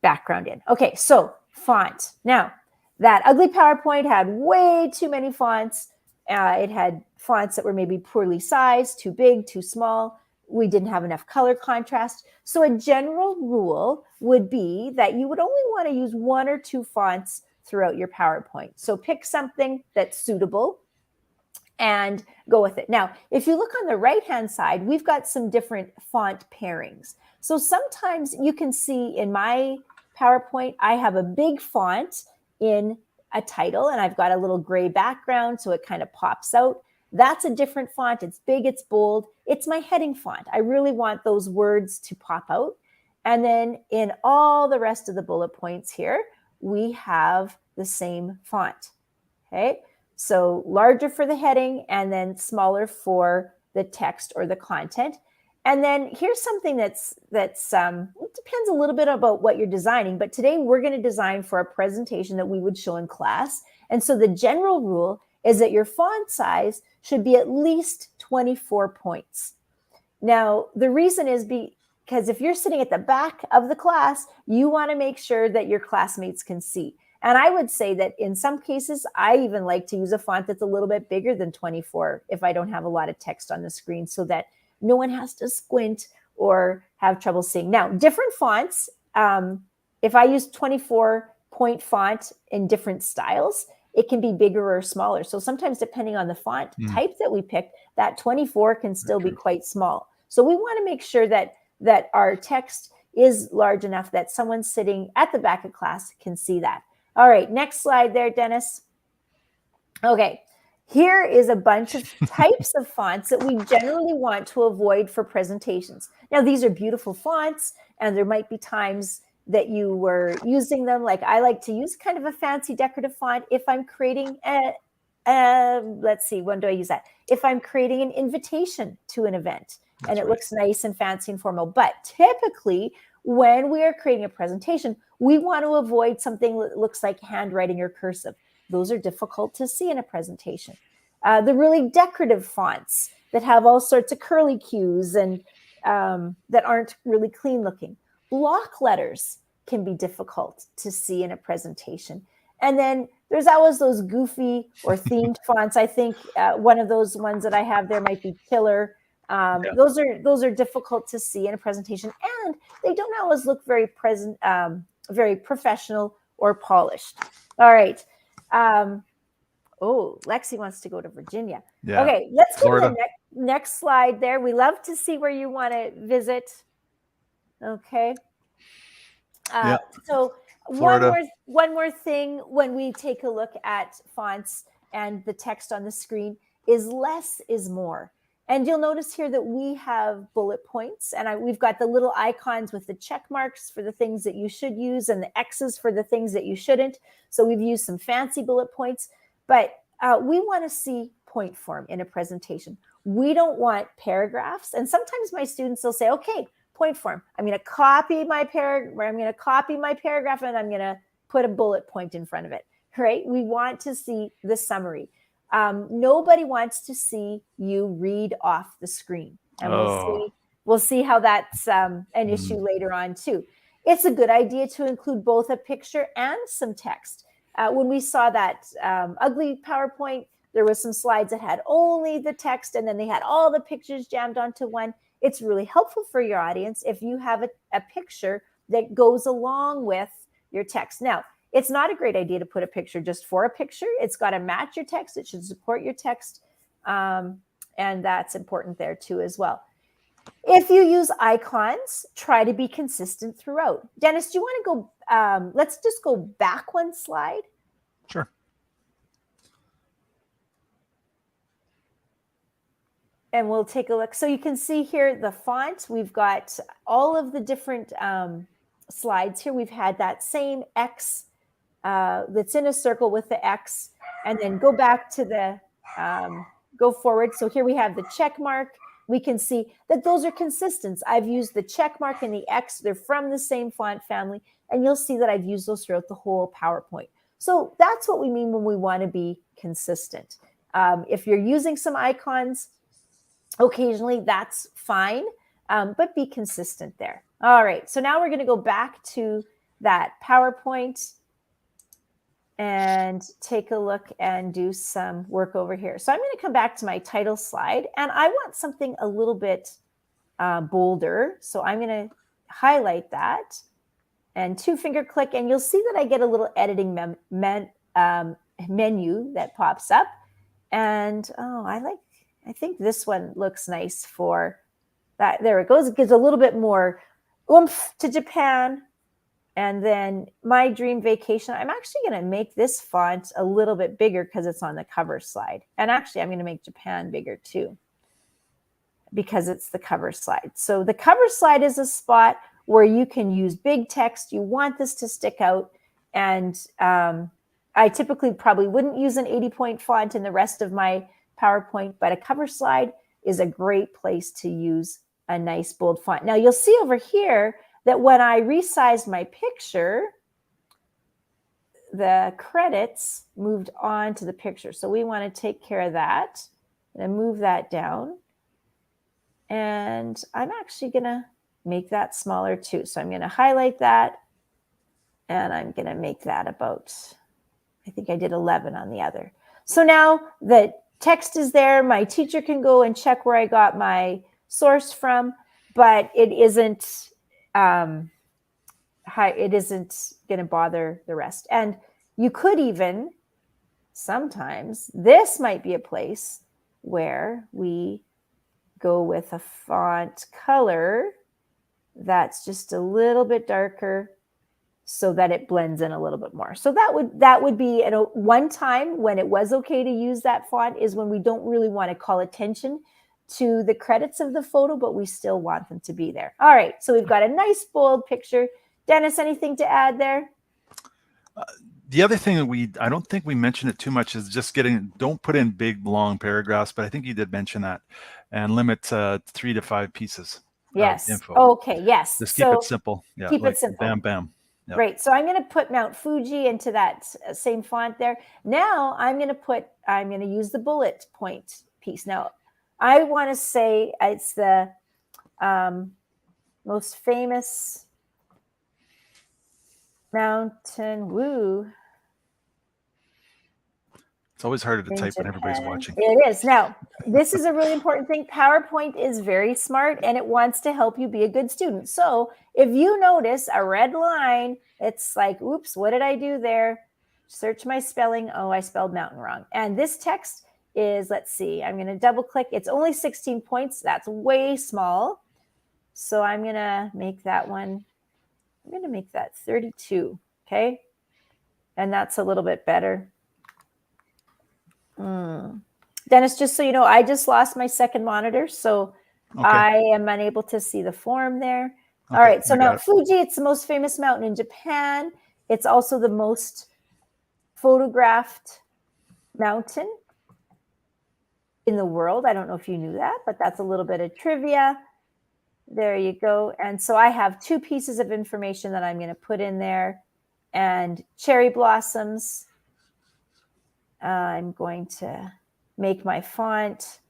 background in. Okay, so font. Now, that ugly PowerPoint had way too many fonts. It had fonts that were maybe poorly sized, too big, too small. We didn't have enough color contrast. So a general rule would be that you would only want to use 1 or 2 fonts throughout your PowerPoint. So pick something that's suitable and go with it. Now, if you look on the right-hand side, we've got some different font pairings. So sometimes you can see in my PowerPoint, I have a big font in a title and I've got a little gray background so it kind of pops out. That's a different font. It's big, it's bold. It's my heading font. I really want those words to pop out. And then in all the rest of the bullet points here, we have the same font. Okay, so larger for the heading and then smaller for the text or the content. And then here's something that's it depends a little bit about what you're designing, but today we're going to design for a presentation that we would show in class. And so the general rule is that your font size should be at least 24 points. Now, the reason is because if you're sitting at the back of the class, you want to make sure that your classmates can see. And I would say that in some cases, I even like to use a font that's a little bit bigger than 24 if I don't have a lot of text on the screen, so that no one has to squint or have trouble seeing. Now, different fonts, if I use 24-point font in different styles, it can be bigger or smaller. So sometimes, depending on the font type that we picked, that 24 can still be quite small. So we want to make sure that our text is large enough that someone sitting at the back of class can see that. All right, next slide there, Dennis. Okay, here is a bunch of types of fonts that we generally want to avoid for presentations. Now, these are beautiful fonts, and there might be times that you were using them. Like, I like to use kind of a fancy decorative font if I'm creating let's see, when do I use that? If I'm creating an invitation to an event and it looks nice and fancy and formal. But typically, when we are creating a presentation, we want to avoid something that looks like handwriting or cursive. Those are difficult to see in a presentation. The really decorative fonts that have all sorts of curly cues and that aren't really clean looking. Block letters can be difficult to see in a presentation. And then there's always those goofy or themed fonts. I think one of those ones that I have there might be Killer. Those are difficult to see in a presentation, and they don't always look very very professional or polished. All right. Lexi wants to go to Virginia. Yeah. Okay, let's go to the next slide there. We love to see where you want to visit. Okay. So one more thing when we take a look at fonts and the text on the screen is less is more. And you'll notice here that we have bullet points, and we've got the little icons with the check marks for the things that you should use and the X's for the things that you shouldn't. So we've used some fancy bullet points, but we want to see point form in a presentation. We don't want paragraphs. And sometimes my students will say, okay, point form. I'm going to copy my paragraph and I'm going to put a bullet point in front of it, right? We want to see the summary. Nobody wants to see you read off the screen. And we'll see how that's an issue later on too. It's a good idea to include both a picture and some text. When we saw that ugly PowerPoint, there was some slides that had only the text and then they had all the pictures jammed onto one. It's really helpful for your audience if you have a picture that goes along with your text. Now, it's not a great idea to put a picture just for a picture. It's got to match your text. It should support your text. And that's important there too as well. If you use icons, try to be consistent throughout. Dennis, do you want to go, let's just go back one slide.
Sure.
And we'll take a look. So you can see here the font. We've got all of the different slides here. We've had that same X that's in a circle with the X, and then go back to the, go forward. So here we have the check mark. We can see that those are consistent. I've used the check mark and the X. They're from the same font family. And you'll see that I've used those throughout the whole PowerPoint. So that's what we mean when we want to be consistent. If you're using some icons, occasionally that's fine, but be consistent there. All right, so now we're going to go back to that PowerPoint and take a look and do some work over here. So I'm going to come back to my title slide, and I want something a little bit bolder. So I'm going to highlight that and two-finger click, and you'll see that I get a little editing menu that pops up. And I think this one looks nice for that. There it goes. It gives a little bit more oomph to Japan. And then My Dream Vacation. I'm actually going to make this font a little bit bigger because it's on the cover slide. And actually, I'm going to make Japan bigger too because it's the cover slide. So the cover slide is a spot where you can use big text. You want this to stick out. And I typically probably wouldn't use an 80-point font in the rest of my PowerPoint, but a cover slide is a great place to use a nice bold font. Now you'll see over here that when I resized my picture, the credits moved on to the picture. So we want to take care of that. And move that down. And I'm actually going to make that smaller too. So I'm going to highlight that. And I'm going to make that about, I think I did 11 on the other. So now the text is there. My teacher can go and check where I got my source from, but it isn't it isn't going to bother the rest. And you could even, sometimes, this might be a place where we go with a font color that's just a little bit darker so that it blends in a little bit more. So that would be one time when it was okay to use that font is when we don't really want to call attention to the credits of the photo, but we still want them to be there. All right, so we've got a nice bold picture. Dennis, anything to add there?
The other thing that I don't think we mentioned it too much is just don't put in big, long paragraphs, but I think you did mention that, and limit 3 to 5 pieces
yes.
of info.
Okay, yes.
Just keep it simple. Yeah,
keep it simple.
Bam, bam. Yep.
Great. So I'm going to put Mount Fuji into that same font there. Now I'm going to use the bullet point piece. Now I want to say it's the most famous mountain. Woo.
It's always harder to type when everybody's watching.
It is. Now, this is a really important thing. PowerPoint is very smart and it wants to help you be a good student. So if you notice a red line, it's like, oops, what did I do there? Search my spelling. Oh, I spelled mountain wrong. And this text is, let's see, I'm going to double click. It's only 16 points. That's way small. So I'm going to make that one, I'm going to make that 32. Okay. And that's a little bit better. Dennis, just so you know, I just lost my second monitor, so okay. I am unable to see the form there. Okay, all right, so Mount Fuji, it's the most famous mountain in Japan. It's also the most photographed mountain in the world. I don't know if you knew that, but that's a little bit of trivia. There you go. And so I have 2 pieces of information that I'm going to put in there. And cherry blossoms. I'm going to make my font.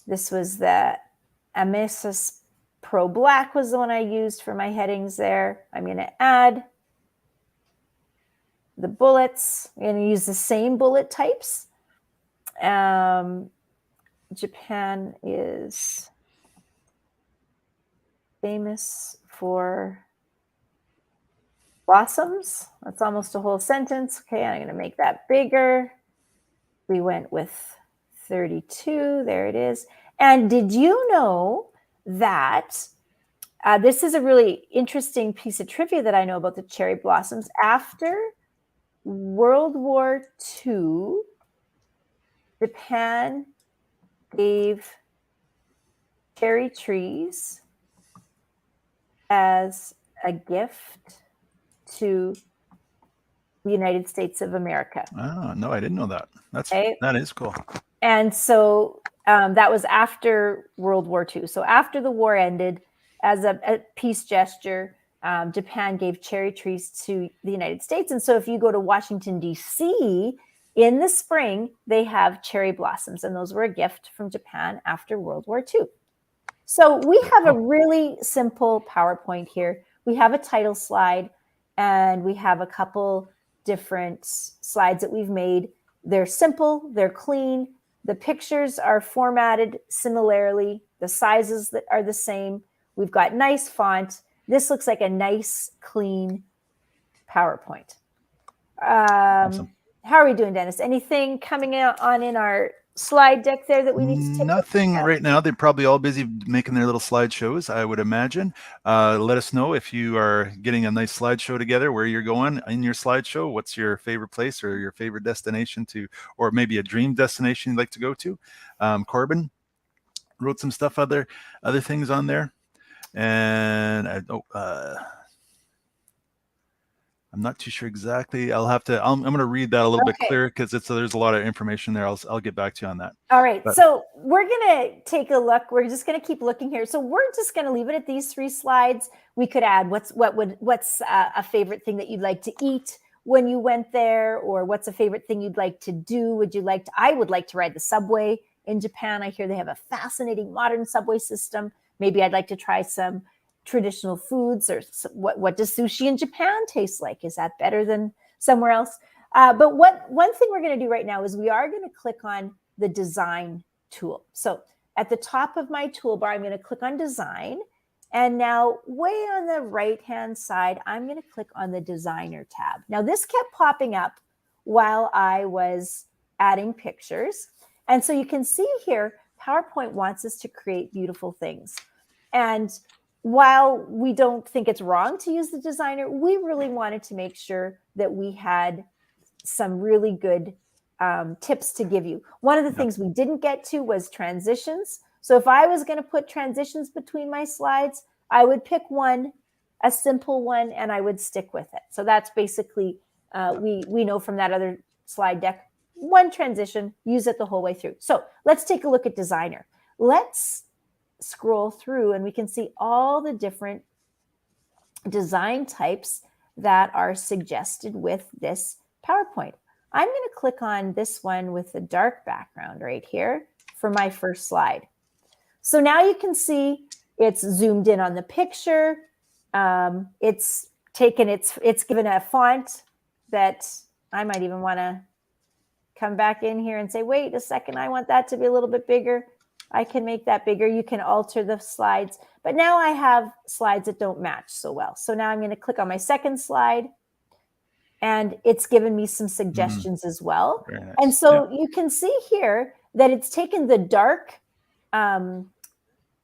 This was the Amesis Pro Black was the one I used for my headings there. I'm going to add the bullets. I'm going to use the same bullet types. Japan is famous for blossoms. That's almost a whole sentence. Okay, I'm going to make that bigger. We went with 32. There it is. And did you know that this is a really interesting piece of trivia that I know about the cherry blossoms? After World War II, Japan gave cherry trees as a gift to the United States of America.
Oh, no, I didn't know that. That is cool.
And so that was after World War II. So after the war ended, as a peace gesture, Japan gave cherry trees to the United States. And so if you go to Washington, D.C., in the spring, they have cherry blossoms. And those were a gift from Japan after World War II. So we have a really simple PowerPoint here. We have a title slide. And we have a couple different slides that we've made. They're simple, they're clean. The pictures are formatted similarly. The sizes that are the same. We've got nice font. This looks like a nice, clean PowerPoint. Awesome. How are we doing, Dennis? Anything coming on in our slide deck there that we need to take?
Nothing right now. They're probably all busy making their little slideshows, I would imagine. Let us know if you are getting a nice slideshow together, where you're going in your slideshow. What's your favorite place or your favorite destination or maybe a dream destination you'd like to go to? Corbin wrote some stuff, other things on there. And I'm not too sure exactly. I'm going to read that a little bit clearer because there's a lot of information there. I'll get back to you on that.
All right. So we're going to take a look. We're just going to keep looking here. So we're just going to leave it at these 3 slides. We could add what's a favorite thing that you'd like to eat when you went there, or what's a favorite thing you'd like to do? I would like to ride the subway in Japan. I hear they have a fascinating modern subway system. Maybe I'd like to try some traditional foods, or what does sushi in Japan taste like? Is that better than somewhere else? But one thing we're going to do right now is we are going to click on the design tool. So at the top of my toolbar, I'm going to click on design. And now way on the right-hand side, I'm going to click on the designer tab. Now this kept popping up while I was adding pictures. And so you can see here, PowerPoint wants us to create beautiful things. And while we don't think it's wrong to use the designer, we really wanted to make sure that we had some really good tips to give you. One of the things we didn't get to was transitions. So if I was going to put transitions between my slides, I would pick one, a simple one, and I would stick with it. So that's basically, we know from that other slide deck, one transition, use it the whole way through. So let's take a look at designer. Let's scroll through and we can see all the different design types that are suggested with this PowerPoint. I'm going to click on this one with the dark background right here for my first slide. So now you can see it's zoomed in on the picture. It's given a font that I might even want to come back in here and say, wait a second, I want that to be a little bit bigger. I can make that bigger. You can alter the slides. But now I have slides that don't match so well. So now I'm going to click on my second slide. And it's given me some suggestions as well.
Very nice.
And so you can see here that it's taken the dark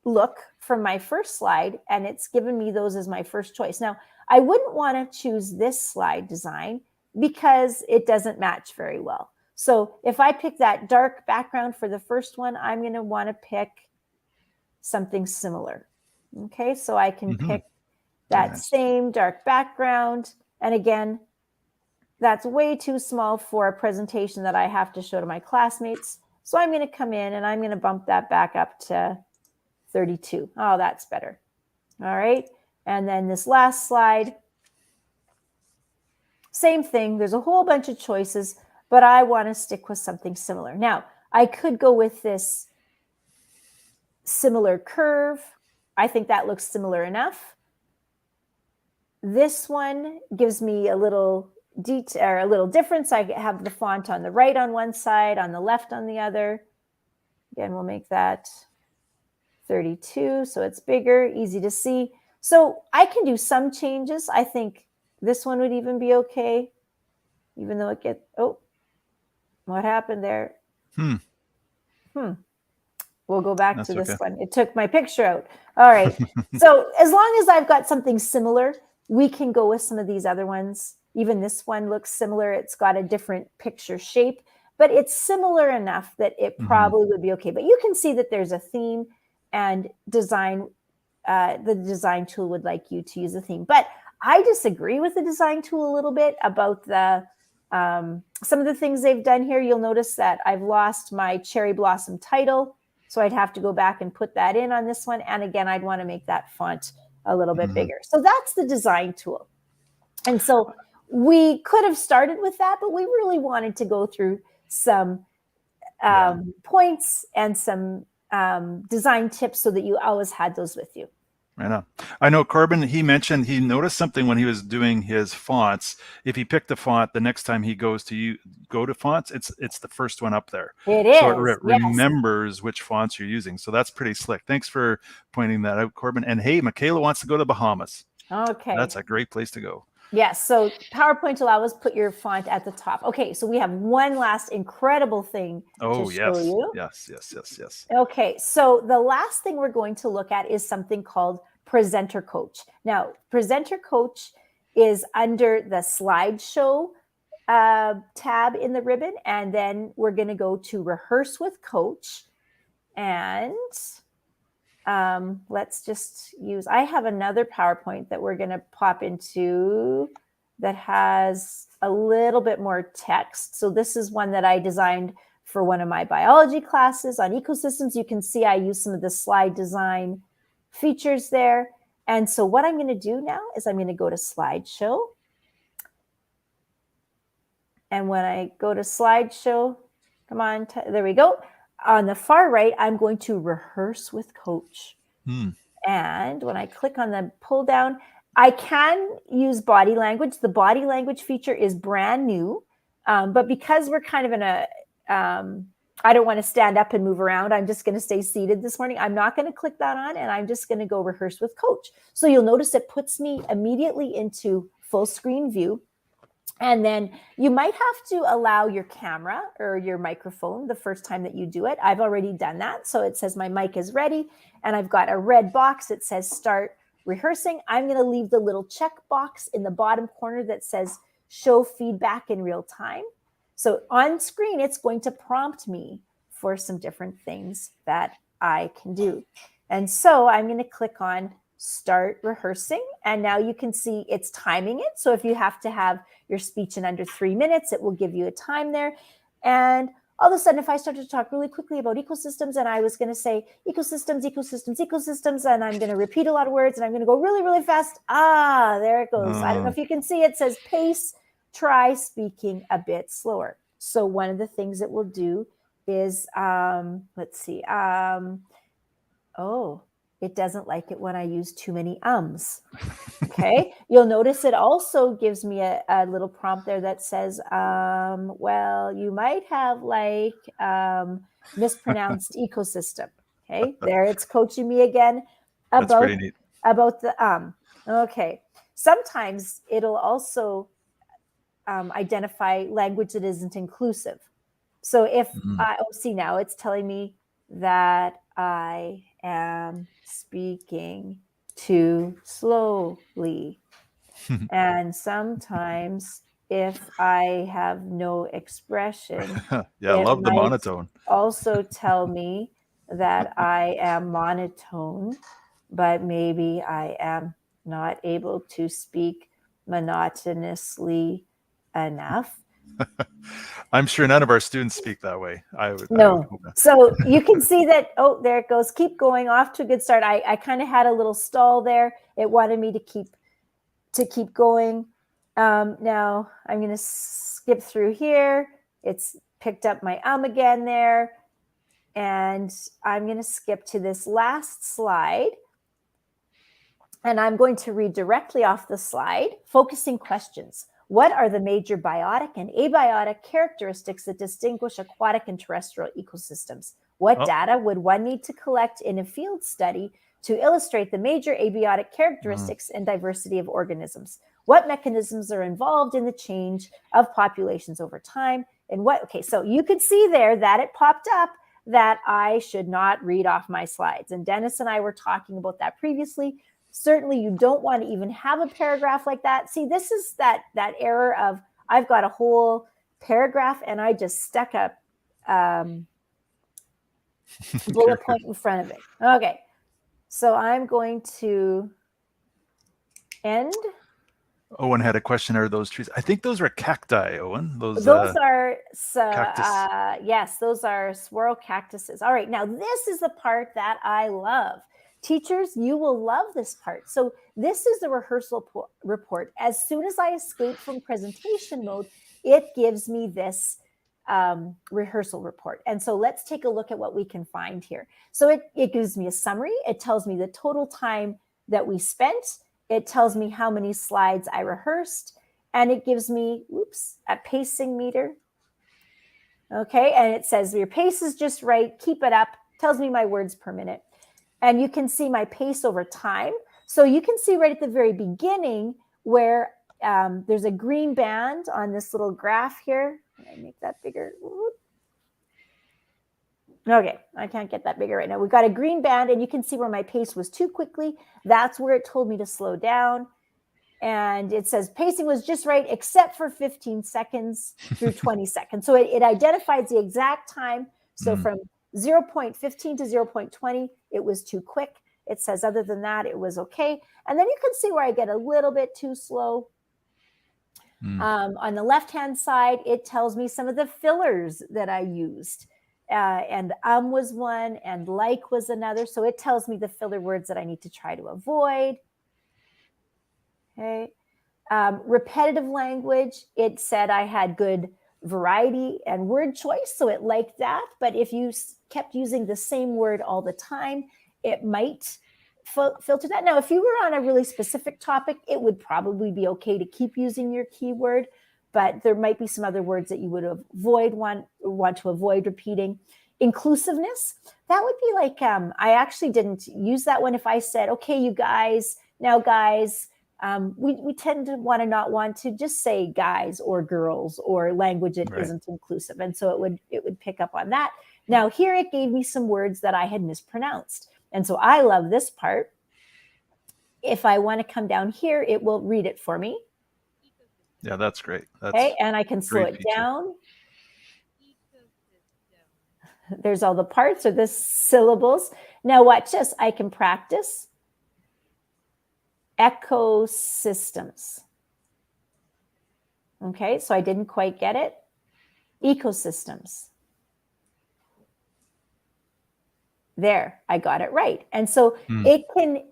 look from my first slide, and it's given me those as my first choice. Now, I wouldn't want to choose this slide design because it doesn't match very well. So if I pick that dark background for the first one, I'm going to want to pick something similar. Okay, so I can pick that same dark background. And again, that's way too small for a presentation that I have to show to my classmates. So I'm going to come in and I'm going to bump that back up to 32. Oh, that's better. All right. And then this last slide, same thing. There's a whole bunch of choices, but I want to stick with something similar. Now, I could go with this similar curve. I think that looks similar enough. This one gives me a little detail, or a little difference. I have the font on the right on one side, on the left on the other. Again, we'll make that 32, so it's bigger, easy to see. So I can do some changes. I think this one would even be okay, even though it gets, oh, what happened there? We'll go back to this one. It took my picture out. All right. So as long as I've got something similar, we can go with some of these other ones. Even this one looks similar. It's got a different picture shape, but it's similar enough that it probably would be okay. But you can see that there's a theme, and design, the design tool would like you to use a theme. But I disagree with the design tool a little bit about the some of the things they've done here. You'll notice that I've lost my cherry blossom title. So I'd have to go back and put that in on this one. And again, I'd want to make that font a little bit bigger. So that's the design tool. And so we could have started with that, but we really wanted to go through some points and some design tips so that you always had those with you.
I know Corbin, he mentioned he noticed something when he was doing his fonts. If he picked a font, the next time he goes to go to fonts, it's the first one up there.
It is.
So it remembers which fonts you're using. So that's pretty slick. Thanks for pointing that out, Corbin. And hey, Michaela wants to go to the Bahamas.
Okay.
That's a great place to go.
Yes. So PowerPoint allows put your font at the top. Okay. So we have one last incredible thing to show you.
Yes.
Okay. So the last thing we're going to look at is something called Presenter Coach. Now, Presenter Coach is under the slideshow tab in the ribbon. And then we're going to go to Rehearse with Coach. And let's just use, I have another PowerPoint that we're going to pop into that has a little bit more text. So this is one that I designed for one of my biology classes on ecosystems. You can see I use some of the slide design features there. And so what I'm going to do now is I'm going to go to slideshow. And when I go to slideshow, come on, there we go. On the far right, I'm going to rehearse with coach. And when I click on the pull down, I can use body language. The body language feature is brand new. But because we're kind of in a, I don't want to stand up and move around. I'm just going to stay seated this morning. I'm not going to click that on, and I'm just going to go rehearse with coach. So you'll notice it puts me immediately into full screen view. And then you might have to allow your camera or your microphone the first time that you do it. I've already done that. So it says my mic is ready, and I've got a red box that says start rehearsing. I'm going to leave the little check box in the bottom corner that says show feedback in real time. So on screen, it's going to prompt me for some different things that I can do. And so I'm going to click on start rehearsing. And now you can see it's timing it. So if you have to have your speech in under 3 minutes, it will give you a time there. And all of a sudden, if I started to talk really quickly about ecosystems, and I was going to say ecosystems, ecosystems, ecosystems, and I'm going to repeat a lot of words, and I'm going to go really, really fast. there it goes. I don't know if you can see it says pace, try speaking a bit slower. So one of the things it will do is, let's see. It doesn't like it when I use too many ums. Okay. You'll notice it also gives me a little prompt there that says, well, you might have like mispronounced ecosystem. Okay. There it's coaching me again
That's pretty neat.
about the Okay. Sometimes it'll also identify language that isn't inclusive. So if see now it's telling me that I am speaking too slowly. And sometimes if I have no expression,
yeah, I
it
love the
might
monotone.
also tell me that I am monotone, but maybe I am not able to speak monotonously enough.
I'm sure none of our students speak that way. I would
No.
hope not.
So you can see that, there it goes. Keep going, off to a good start. I kind of had a little stall there. It wanted me to keep going. Now I'm going to skip through here. It's picked up my again there. And I'm going to skip to this last slide. And I'm going to read directly off the slide, focusing questions. What are the major biotic and abiotic characteristics that distinguish aquatic and terrestrial ecosystems? What data would one need to collect in a field study to illustrate the major abiotic characteristics and diversity of organisms? What mechanisms are involved in the change of populations over time? And so you could see there that it popped up that I should not read off my slides. And Dennis and I were talking about that previously. Certainly you don't want to even have a paragraph like that. See, this is that error of I've got a whole paragraph and I just stuck a bullet point in front of it. Okay, so I'm going to end.
Owen had a question. Are those trees? I think those are cacti, Owen. Those
are
cactus.
Yes, those are swirl cactuses. All right, now this is the part that I love. Teachers, you will love this part. So this is the rehearsal report. As soon as I escape from presentation mode, it gives me this rehearsal report. And so let's take a look at what we can find here. So it gives me a summary. It tells me the total time that we spent. It tells me how many slides I rehearsed. And it gives me, a pacing meter. Okay, and it says your pace is just right. Keep it up. Tells me my words per minute. And you can see my pace over time. So you can see right at the very beginning where there's a green band on this little graph here. Can I make that bigger? Okay, I can't get that bigger right now. We've got a green band, and you can see where my pace was too quickly. That's where it told me to slow down. And it says pacing was just right, except for 15 seconds through 20 seconds. So it identifies the exact time. So from 0.15 to 0.20, it was too quick. It says other than that, it was okay. And then you can see where I get a little bit too slow. On the left-hand side, it tells me some of the fillers that I used. And was one and like was another. So it tells me the filler words that I need to try to avoid. Okay. Repetitive language, it said I had good variety and word choice, so it liked that. But if you kept using the same word all the time, it might filter that. Now, if you were on a really specific topic, it would probably be okay to keep using your keyword, but there might be some other words that you would want to avoid repeating. Inclusiveness, that would be like, I actually didn't use that one. If I said, okay, you guys, now guys, we tend to not want to just say guys or girls or language that isn't inclusive. And so it would pick up on that. Now here it gave me some words that I had mispronounced. And so I love this part. If I want to come down here, it will read it for me.
Yeah, that's great. That's
okay, and I can slow it down. There's all the parts or the syllables. Now watch this. I can practice ecosystems. Okay, so I didn't quite get it. Ecosystems. There, I got it right. And so it can,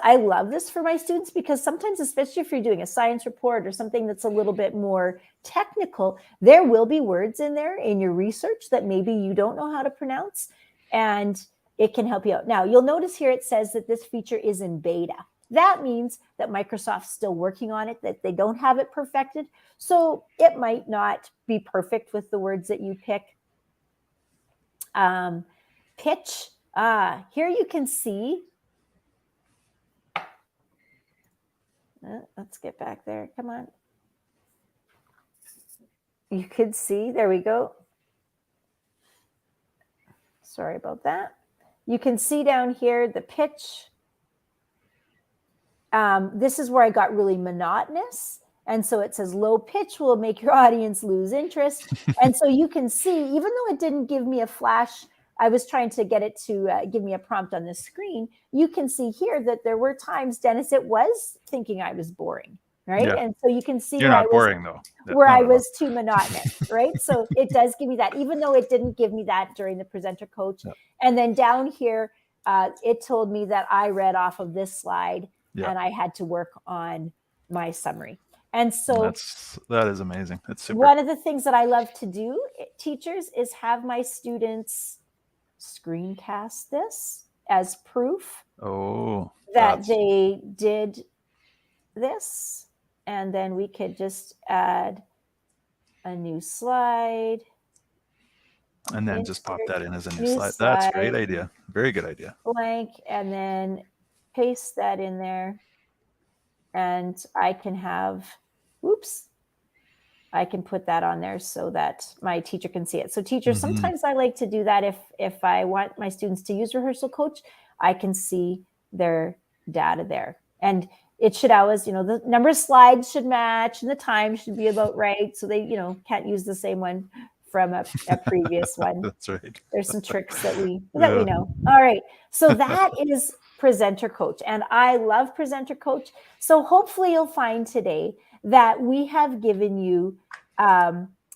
I love this for my students, because sometimes, especially if you're doing a science report or something that's a little bit more technical, there will be words in there in your research that maybe you don't know how to pronounce, and it can help you out. Now, you'll notice here it says that this feature is in beta. That means that Microsoft's still working on it, that they don't have it perfected. So it might not be perfect with the words that you pick. Pitch. Here you can see. Let's get back there. Come on. You could see. There we go. Sorry about that. You can see down here the pitch. This is where I got really monotonous. And so it says low pitch will make your audience lose interest. And so you can see, even though it didn't give me a flash, I was trying to get it to give me a prompt on the screen. You can see here that there were times, Dennis, it was thinking I was boring, right? Yeah. And so you can see
you're not boring though.
Where I was too monotonous, right? So it does give me that, even though it didn't give me that during the presenter coach. Yep. And then down here, it told me that I read off of this slide, yep, and I had to work on my summary. And so
that is amazing. That's super.
One of the things that I love to do, teachers, is have my students screencast this as proof that they did this. And then we could just add a new slide.
And then just pop that in as a new slide. That's a great idea. Very good idea.
Blank, and then paste that in there. And I can have, I can put that on there so that my teacher can see it. So teachers, sometimes I like to do that. If I want my students to use Rehearsal Coach, I can see their data there. And it should always, the number of slides should match and the time should be about right. So they, can't use the same one from a previous one.
That's right.
There's some tricks that we know. All right. So that is Presenter Coach. And I love Presenter Coach. So hopefully you'll find today that we have given you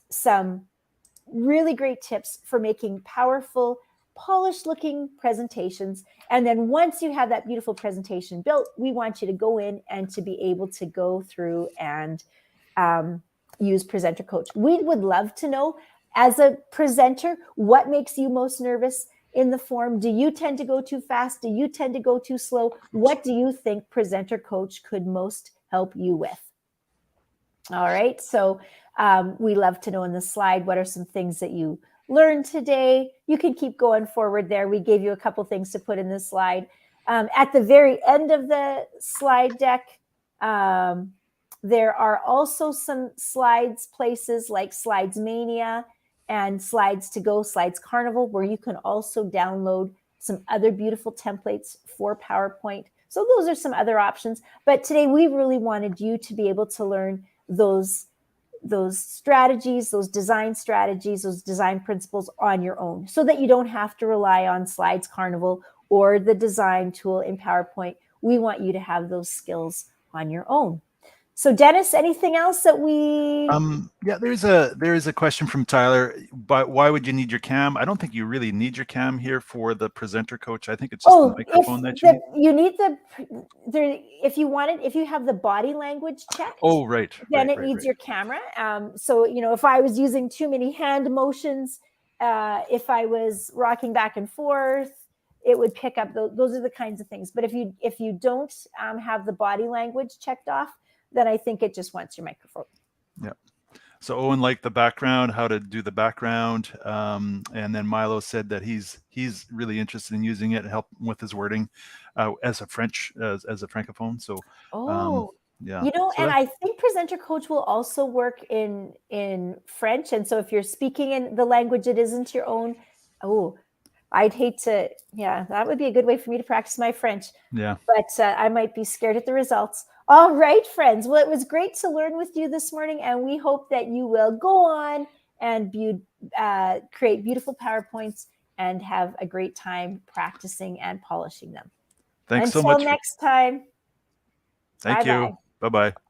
some really great tips for making powerful, polished looking presentations. And then once you have that beautiful presentation built, we want you to go in and to be able to go through and use Presenter Coach. We would love to know, as a presenter, what makes you most nervous in the form? Do you tend to go too fast? Do you tend to go too slow? What do you think Presenter Coach could most help you with? All right. So we love to know in the slide, what are some things that you learned today? You can keep going forward there. We gave you a couple things to put in the slide. At the very end of the slide deck, there are also some slides places like Slides Mania and Slides to Go, Slides Carnival, where you can also download some other beautiful templates for PowerPoint. So those are some other options. But today we really wanted you to be able to learn those strategies, those design strategies, those design principles on your own, so that you don't have to rely on Slides Carnival or the design tool in PowerPoint. We want you to have those skills on your own. So Dennis, anything else that we?
Yeah, there is a question from Tyler. But why would you need your cam? I don't think you really need your cam here for the presenter coach. I think it's just the microphone that you need.
You need there, if you want it, if you have the body language checked,
Oh, right,
then
right,
it
right,
needs
right.
your camera. So, you know, if I was using too many hand motions, if I was rocking back and forth, it would pick up. Those are the kinds of things. But if you don't have the body language checked off, then I think it just wants your microphone.
Yeah. So Owen liked the background, how to do the background, and then Milo said that he's really interested in using it to help with his wording as a francophone. So, yeah.
You know,
So
and
that,
I think presenter coach will also work in French. And so if you're speaking in the language it isn't your own, I'd hate to. Yeah, that would be a good way for me to practice my French.
yeah.
But I might be scared at the results. All right, friends. Well, it was great to learn with you this morning, and we hope that you will go on and create beautiful PowerPoints and have a great time practicing and polishing them.
Thanks so
Until
much.
next time.
Thank you.
Bye-bye.
Bye-bye.